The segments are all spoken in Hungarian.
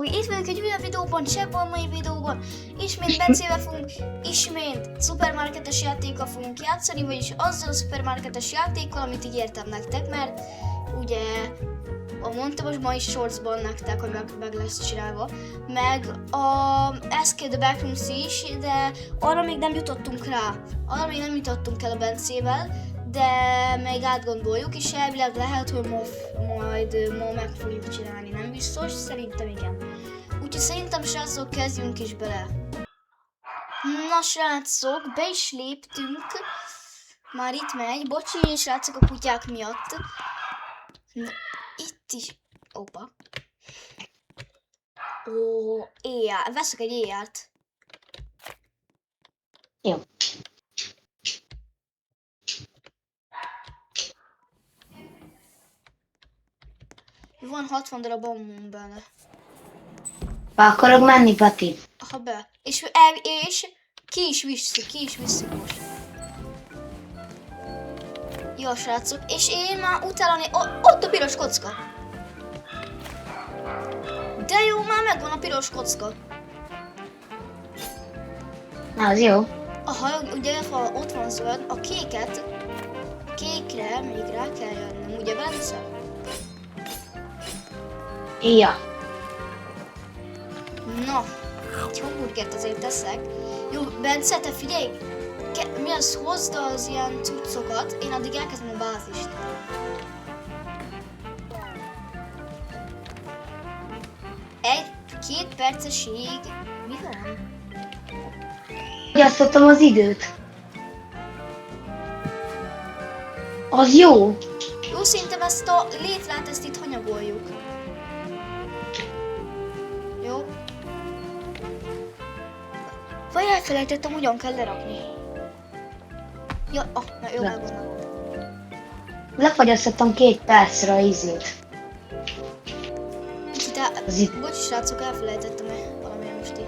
Itt vagyok egy újabb videóban, Cseppon mai videóban. Ismét Bencével fogunk, ismét szupermarketes játékkal fogunk játszani, vagyis azzal a szupermarketes játékkal, amit ígértem nektek, mert ugye mondtam most ma is shortsban nektek, hogy meg lesz csinálva, meg a Escape the Backrooms is, de arra még nem jutottunk rá. Arra még nem jutottunk el a Bencével, de még átgondoljuk, és elvileg lehet, hogy majd ma meg fogjuk csinálni, nem biztos, szerintem igen. Úgyhogy szerintem srácok, kezdjünk is bele. Na srácok, be is léptünk. Már itt megy, bocsi srácok a kutyák miatt. Na, itt is, opa. Ó, éjjel, veszek egy éjjelt. Jó. Van 60 darab ammon benne. Be akarok menni, Pati? Ha be. És ki is visszük most. Jó srácok, és én már utána ott a piros kocka. De jó, már megvan a piros kocka. Na, az jó. Aha, ugye ott van zöld, a kékre még rá kell jönnöm, ugye Bence? Ja. Na, egy hamburgert azért teszek. Jó, Bence, te figyelj! Mi az, hozd az ilyen cuccokat, én addig elkezdem a bázist. Két percesig. Mi van? Fogyasztottam az időt. Az jó. Jó, szerintem ezt a létrát, ezt itt hanyagoljuk. Jó? Vagy elfelejtettem, hogyan kell lerakni. Ja, na jó, megvan. Lefagyasztottam 2 percre az időt. Bocsi srácok, elfelejtettem valamilyen most így.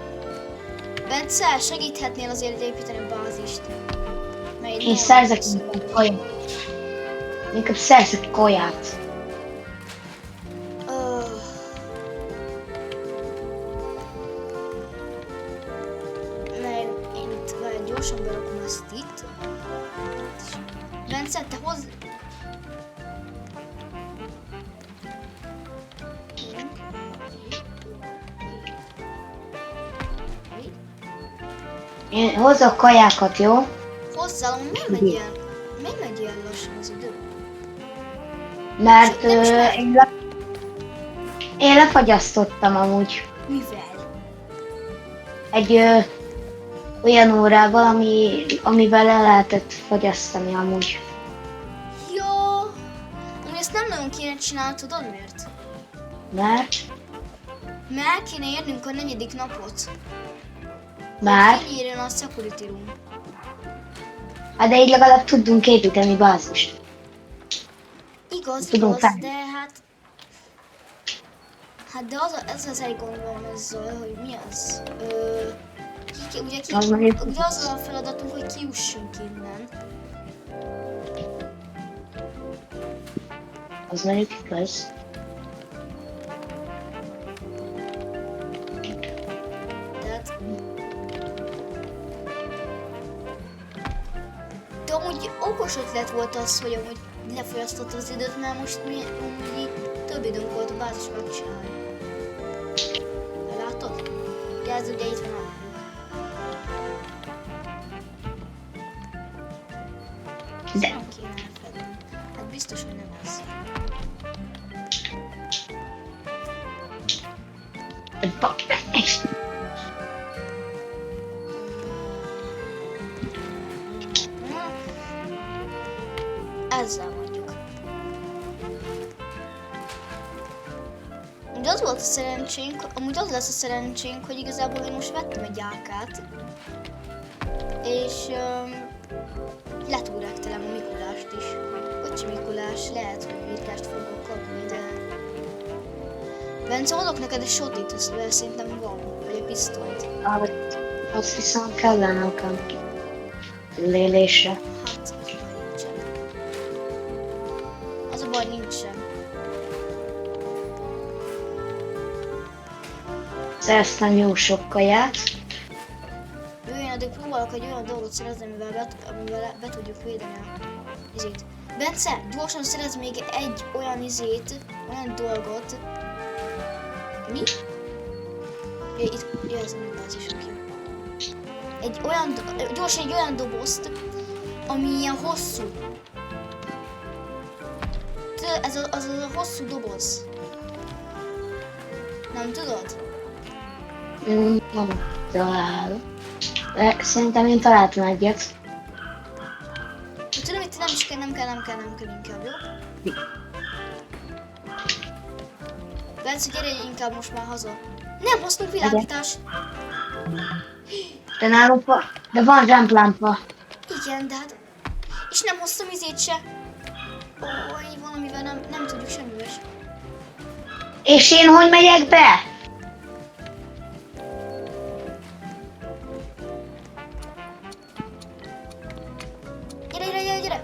Bence, segíthetnél azért építeni a bázist? Én szerzek kaját. Inkább szerzek kaját. Mert én itt majd gyorsan berakom ezt itt. Bence, te hozz... Én hozok kajákat, jó? Hozzá, miért megy ilyen lassan az idő? Mert én lefagyasztottam amúgy. Mivel? Egy olyan órával, amivel le lehetett fagyasztani amúgy. Jó. Ami ezt nem nagyon kéne csinálni, tudod miért? Mert? Mert el kéne érnünk a 4. napot. Mert? Kinyírjon a security room. Hát de így legalább tudunk építeni bázist. Igaz, de hát... Hát de ez az egy gond van ezzel, hogy mi az? Ugye az a feladatunk, hogy kiussunk innen. Az mondjuk igaz. Tehát... De amúgy okos ötlet volt az, hogy amúgy lefolyasztott az időt, mert most mi amúgy több időnk volt a bázis megcsinálni. Látod? Ugye ez ugye itt van a... De. Nem kéne elfedni. Hát biztos, hogy nem ez. Ezzel mondjuk. Ugye az volt a szerencsénk, amúgy az lesz a szerencsénk, hogy igazából én most vettem egy ákát, és letúráltam a Mikulást is. Bocsi Mikulás, lehet, hogy virkást fogok kapni, de... Bence, adok neked egy shotit, azt szerintem van, vagy egy pisztolyt. Azt viszont kellene nekem lélésre. Hát, nincsen. Az a baj, nincsen. Szereztem jó sok kaját. Jó, én addig próbálok egy olyan dolgot szerezni, amivel be tudjuk védeni a izét. Bence, gyorsan szerez még egy olyan olyan dolgot. Mi? Ja, ez nem bázisunk jó. Gyorsan egy olyan dobozt, ami ilyen hosszú. Ez az a hosszú doboz. Nem tudod? Nem találok. De szerintem én találtam egyet. Tudom, itt nem kell inkább, jó? Bence, gyere inkább most már haza. Nem hoztunk világítást. De nálunk de van zsámplámpa. Igen, de hát... És nem hoztam izét se. Ó, valamivel nem tudjuk semmivel se. És én hogy megyek be? Gyere!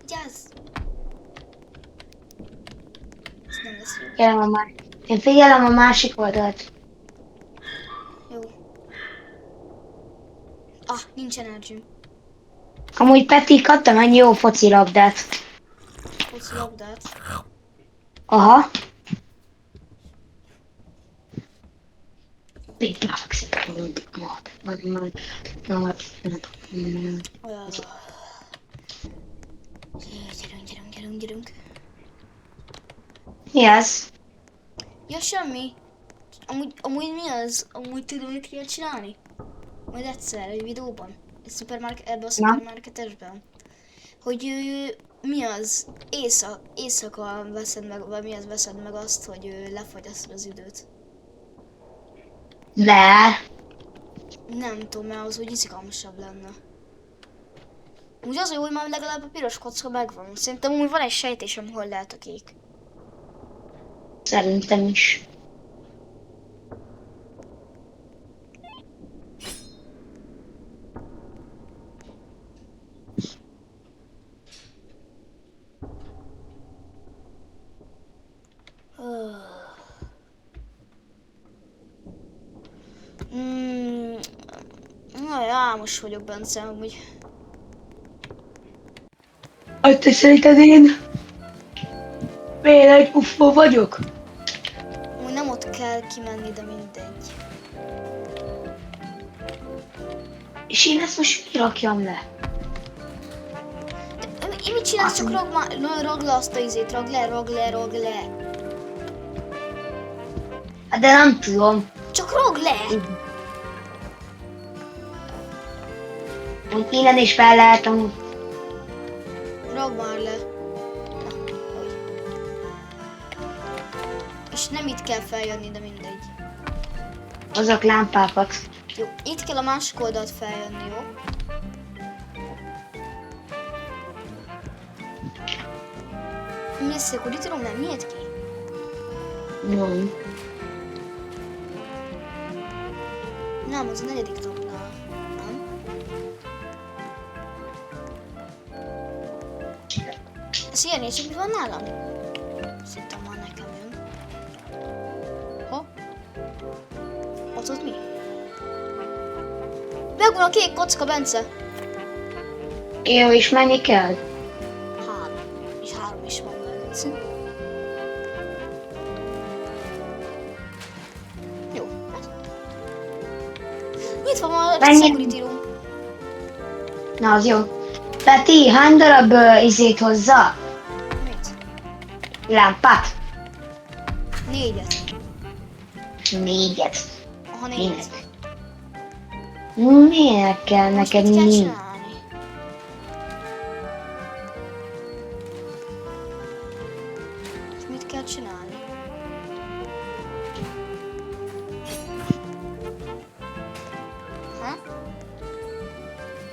Gyász! Ez nem lesz jó. Én figyelem a másik oldalt. Jó. Nincs energy. Amúgy Peti, kaptam egy jó focilabdát. Focilabdát. Aha. Gyerünk. Mi az? Ja, semmi. Amúgy mi az? Amúgy tudom, mit kell csinálni? Majd egyszer, egy videóban. Ebben a szupermarketesben. Hogy mi az? Éjszaka veszed meg, vagy mi az veszed meg azt, hogy lefagyasztod az időt. De. Nem tudom, mert az úgy izgalmasabb lenne. Úgy az, hogy már legalább a piros kocka megvan. Szerintem úgy van egy sejtésem, hol lehet a kék. Szerintem is. Álmos vagyok, Bence, amúgy. Hát te szerinted én miért egy ufó vagyok? Úgy nem ott kell kimenni, de mindegy. És én ezt most mi rakjam le? Én mit csinálsz? Csak ragd le azt a izét, ragd le. Hát de nem tudom. Csak ragd le! Úgy innen is fel lehet amúgy. Ragd már le. Na, hogy. És nem itt kell feljönni, de mindegy. Hozok lámpákat. Jó, itt kell a másik oldalt feljönni, jó? Mi ez security room? Nem, miért ki? Nem. Nem, az a negyedik topnál. Nem? Szia, nézd, mi van nálam? Szerintem már nekem jön. Ha? Ott mi? Megvan a kék kocka, Bence! Jó, és menni kell? 3. És 3 is van Bence. Jó. Nyitva van a security room. Na, az jó. Peti, hány darab izét hozza? Mit? Lámpát? 4-et. 4-et. Aha, 4-et. Miért kell Most neked mit kell 4? csinálni? Most mit kell csinálni? Ha?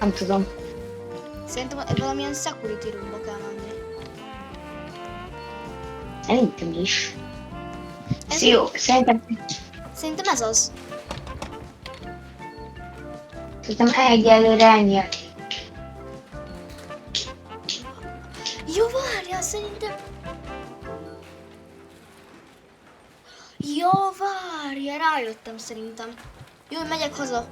Nem tudom. Szerintem valamilyen security roomba kell menni. Szerintem is. Ez Jó, szerintem... Szerintem ez az. Szerintem egyelőre ennyi. Jó, várjál, szerintem... Jó, várjál, rájöttem szerintem. Jó, megyek haza.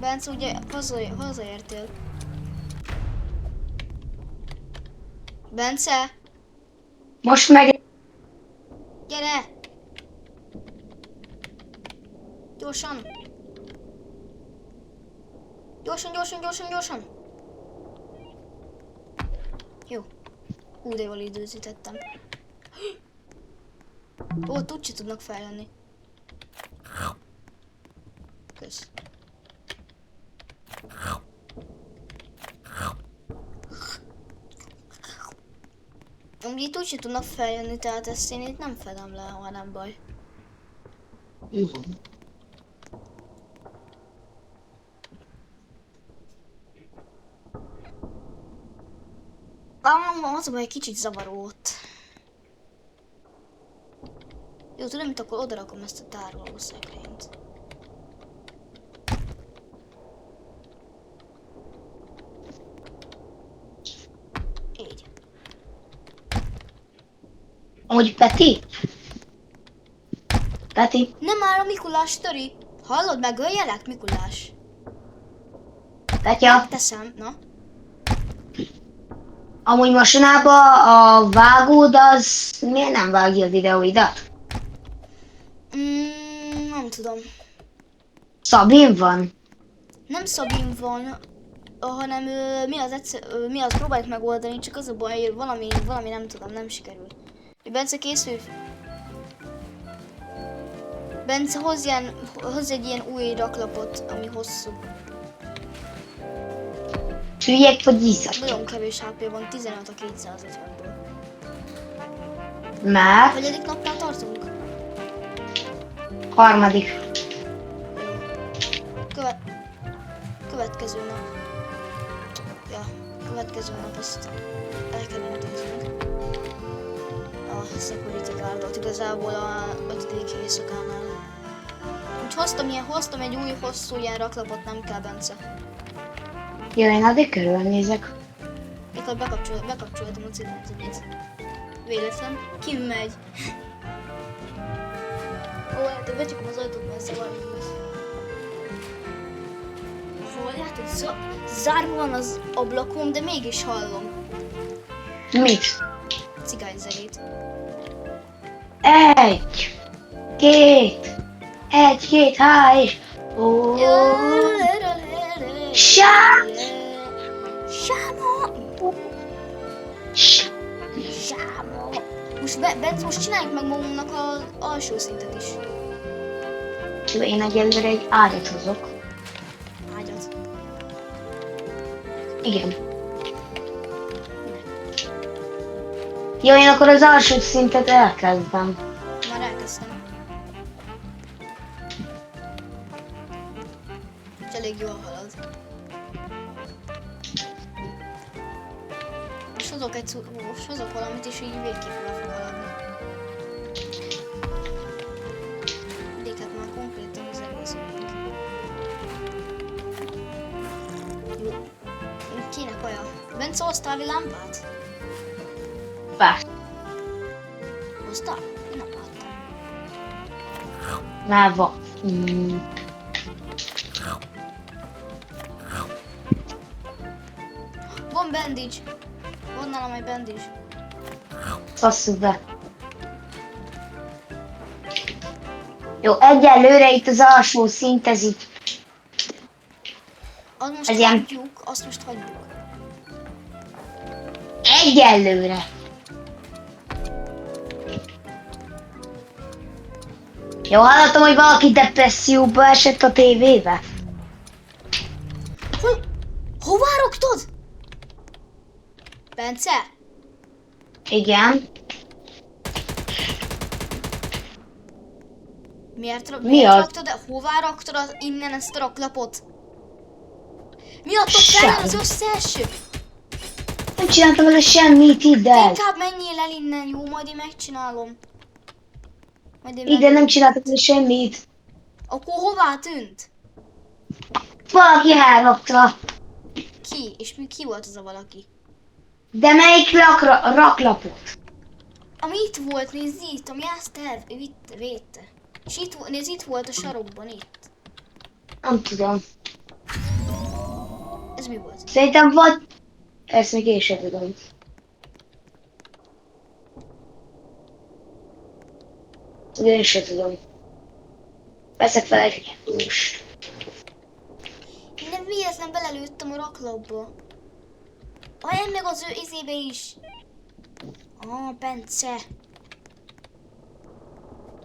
Bence, ugye hazaértél? Bence, Most meg... gyere! Gyorsan! Gyorsan, gyorsan, gyorsan, gyorsan! Jó. Hú, de jól időzítettem. Ó, ott úgyse tudnak feljönni. Kösz. Amúgy itt úgyse tudnak feljönni, tehát ezt én itt nem fedem le, ha nem baj. Az a baj, egy kicsit zavaró ott. Jó, tudom, mit akkor odarakom ezt a tároló szekrényt. Így. Amúgy Peti? Peti? Nem már a Mikulás töri. Hallod, megöljelek, Mikulás? Petya? Teszem, na. Amúgy mostanában a vágód az miért nem vágja a videóidat? Nem tudom. Szabin van? Nem Szabin van, hanem mi az próbáljuk megoldani, csak az a baj, hogy valami nem tudom, nem sikerült. Bence, készül? Bence, hozz egy ilyen új raklapot, ami hosszú. Hülyek vagy iszak? Nagyon kevés HP van, 15 a 250-ből. Mert? Hagyadik napnál tartunk? Harmadik. Következő nap. Ja, következő nap azt el kell intéznünk. A security guardot igazából a 5. éjszakánál. Úgy hoztam egy új hosszú ilyen raklapot, nem kell, Bence. Jó, én addig körülnézek. Mikor bekapcsoltam a cigányt. Véletlen. Ki megy? Ó, hát becsukom az ajtót, mert zavarni lesz. Hol látod? Zárva van az ablakon, de mégis hallom. Mit? Cigányzenét. Egy, két, há, és... Ó, Sám! Sáma! Sáma! Most csináljuk meg magunknak az alsó szintet is. Jó, én egyelőre egy ágyat hozok. Ágyat. Igen. Jó, én akkor az alsó szintet elkezdem. Már elkezdtem. És elég jól halad. Most hozok valamit, és így végképp el fog haladni. Pedig hát már konkrétan az egész végig. Jó. Kéne kaja. Bence, hoztál lámpát? Persze. Hoztál? Én nem láttam. Már van. Van bandage. Van nálam egy bandage. Passzuk be. Jó, egyelőre itt az alsó szint, ez így. Azt most Ez ilyen- hagyjuk, azt most hagyjuk. Egyelőre. Jó, hallottam, hogy valaki depresszióba esett a tévébe. Hová raktad? Bence? Igen. Miért Mi az? raktad? Hová raktad innen ezt a raklapot? Miattok Semmi. feljön az összes? Nem csináltam vele semmit, hidd Te el. inkább menjél el innen, jó? Majd én megcsinálom. Majd én Ide nem megölöm. csináltam vele semmit. Akkor hová tűnt? Valaki elrakta. Ki? És ki volt az a valaki? De melyik raklapot? Ami itt volt, nézd itt, ami ezt terv, ő itt védte. És itt, nézd, itt volt a sarokban, itt. Nem tudom. Ez mi volt? Szerintem vagy... Ezt még én sem tudom. Én sem tudom. Veszek fel egy húst. Én nem véletlen belelőttem a raklapba. Olyan meg az ő izébe is. Bence.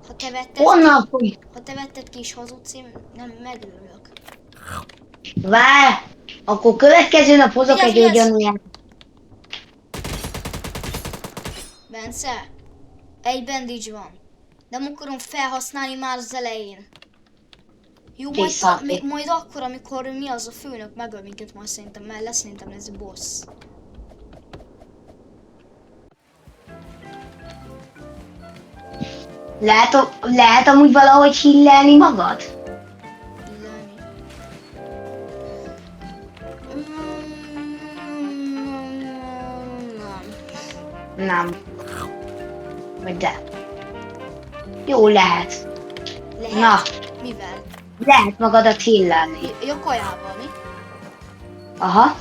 Ha te vetted, Honnan fog? ha te vetted ki is hazudsz, én nem megőrülök. Várj! Akkor következő nap hozok Vigyázz, egy vigyázz! ugyanolyan. Bence, egy bandage van. De nem akarom felhasználni már az elején. Jó, majd, Visszaadni. majd akkor, amikor mi az a főnök megöl minket, majd szerintem, mert lesz szerintem ez a boss. Lehet amúgy valahogy hillelni magad? Illeni. Nem. Nem. Vagy de. Jó, lehet. Lehet? Na. Mivel? Lehet magadat hillelni. Ja, kajával, mi? Aha.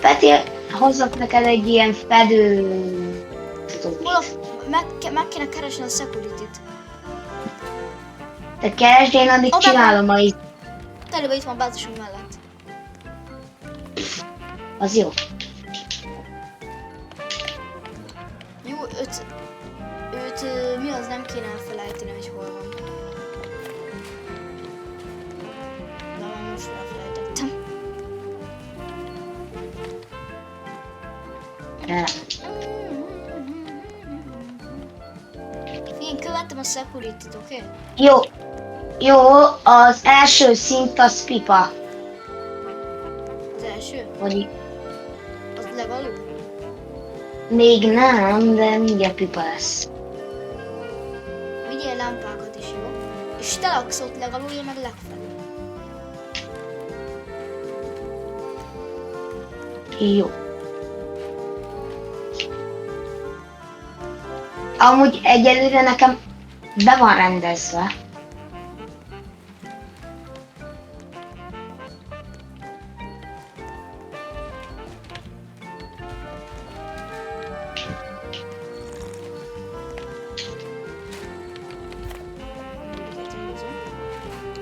Peti, hozzak neked egy ilyen fedő... Hol a... meg kéne keresni a security-t. Te keresd, én addig Oda csinálom a itt. Előbb itt van a bázisunk mellett. Az jó. Jó, őt mi az nem kéne elfelejteni, hogy hol van. De már most elfelejtettem. Ne. Én követtem a security-t, oké? Jó. Jó, az első szint az pipa. Az első? Vagy Az legalul? még nem, de mindjárt pipa lesz. Vigyél lámpákat is, jó? És te laksz ott legalul, én meg legfelül. Jó. Amúgy egyelőre nekem be van rendezve.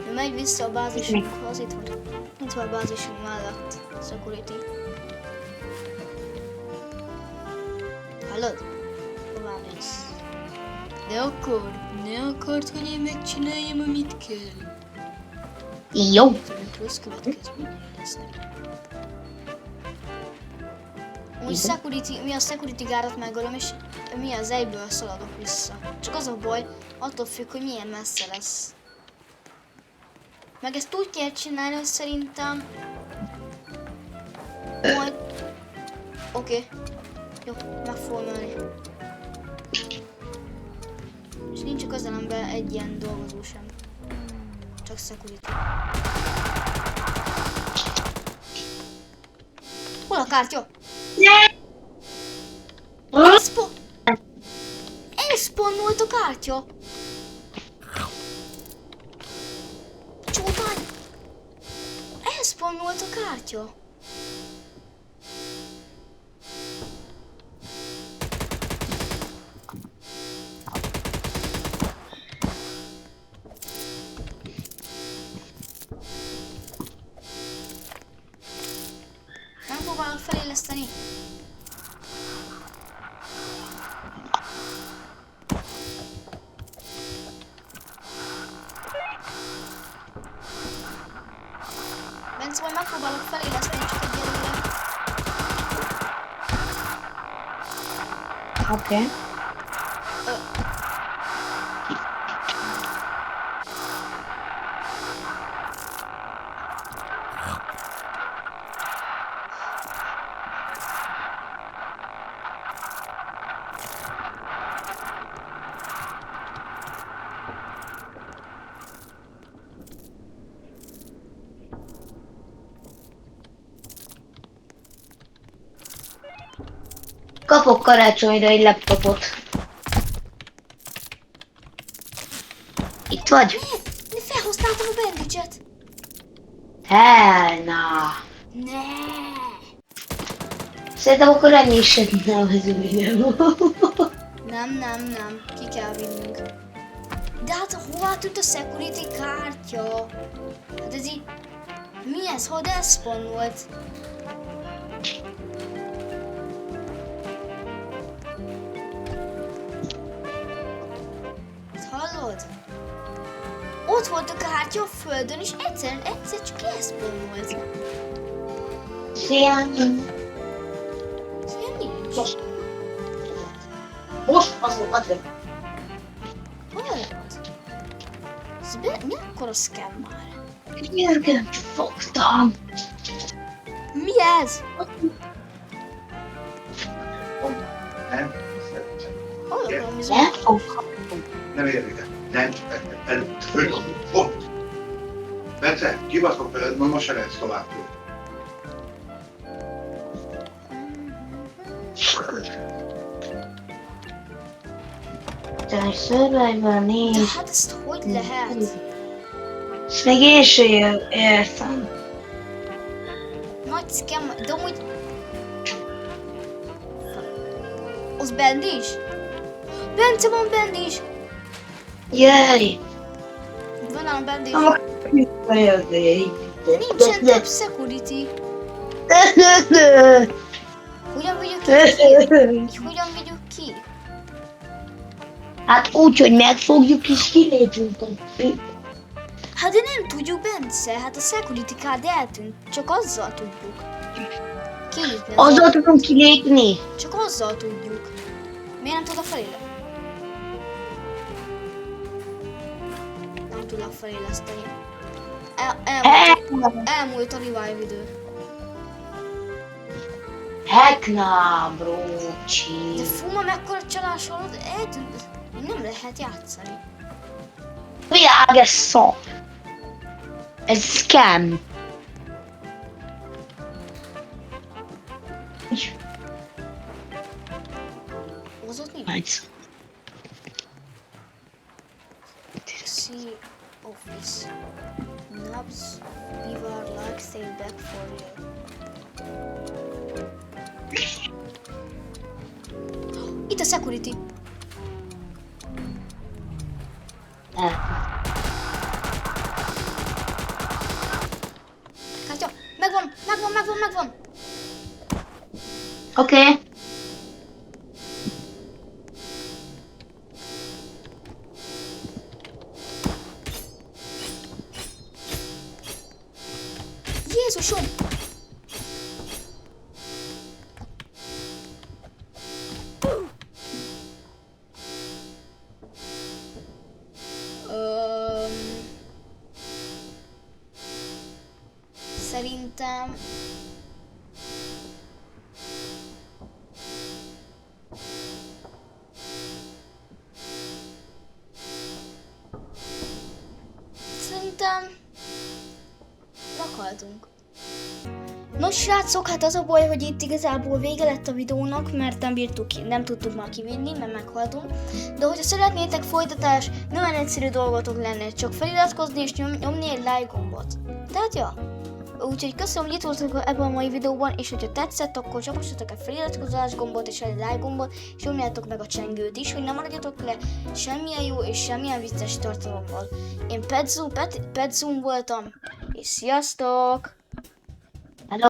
Ő megy vissza a bázisunkhoz, itt van. Itt van a bázisunk mellett. Security. Hallod? Hová mész? Ne akard, hogy én megcsináljam, amit kell. Jó. Rossz következményei lesznek. Úgy security, mi a security guardot megölöm, és mi az egyből szaladok vissza. Csak az a baj, attól függ, hogy milyen messze lesz. Meg ezt úgy kell csinálni, hogy szerintem... Majd... Oké. Jó, meg fogom ölni. És nincs a közelemben egy ilyen dolgozó sem. Csak security. Hol a kártya? Elszponnolt a kártya! Csótány! Elszponnolt a kártya! Nem próbálok feléleszteni. Bence, majd megpróbálok feléleszteni, csak egyelőre. Oké. Kapok karácsonyra egy laptopot. Itt vagy? Ne felhasználtam a bandage-et. Na. Ne. Szerintem akkor ennyi is segítne az ügyem. Nem. Ki kell vinnünk. De hát hová tűnt a security kártya? Hát ez így... Mi ez? Hogy spawn volt? Hallod? Ott volt a kártya a földön, és egyszer csak spawn volt. Szia. Ilyen nincs. Most azokat vett. Hol volt? Mi akkora scam már? Jörgöm, fogtam. Mi ez? Nem? Hol van mi Nem fogtam. Nem érdekel. Nem, előtt. Ott. Bence, kibaszok veled, ma most se lehetsz tovább. Te Survivor De nincs. hát ezt hogy lehet? Ezt még én se értem. Nagy scam, de amúgy... Az bend is? Bence, van bend is! Jaj! Van nálam bend is. Nem akarok visszajönni. De nincsen több security. Hogyan vigyük ki? Így hogyan vigyük ki? Hát úgy, hogy megfogjuk és kilépünk. Hát de nem tudjuk, Bence, hát a security card eltűnt. Csak azzal tudjuk. Kinyitni. Azzal tudunk kilépni? Csak azzal tudjuk. Miért nem tudok feléleszteni? Nem tudok feléleszteni. Elmúlt a revive idő. Hekna, brócsi. De fuma mekkora csalás alatt eltűnt. Nem lehet játszani. Világ, ez szar. Ez scam. Az ott nincs. Nice. See office. Nubs, beaver, like, stay back for you. Itt a security. Kátya, megvan. Oké. Jézusom! Szerintem... Meghaltunk. Nos srácok, hát az a baj, hogy itt igazából vége lett a videónak, mert nem tudtuk már kivinni, mert meghaltunk. De hogyha szeretnétek folytatás, nagyon egyszerű dolgotok lenne, csak feliratkozni és nyomni egy like gombot. Tehát ja. Úgyhogy köszönöm, hogy itt voltatok ebben a mai videóban, és hogyha tetszett, akkor csapassatok egy feliratkozás gombot és egy like gombot, és nyomjátok meg a csengőt is, hogy nem maradjatok le semmilyen jó és semmilyen vicces tartalommal. Én Petzoom voltam, és sziasztok!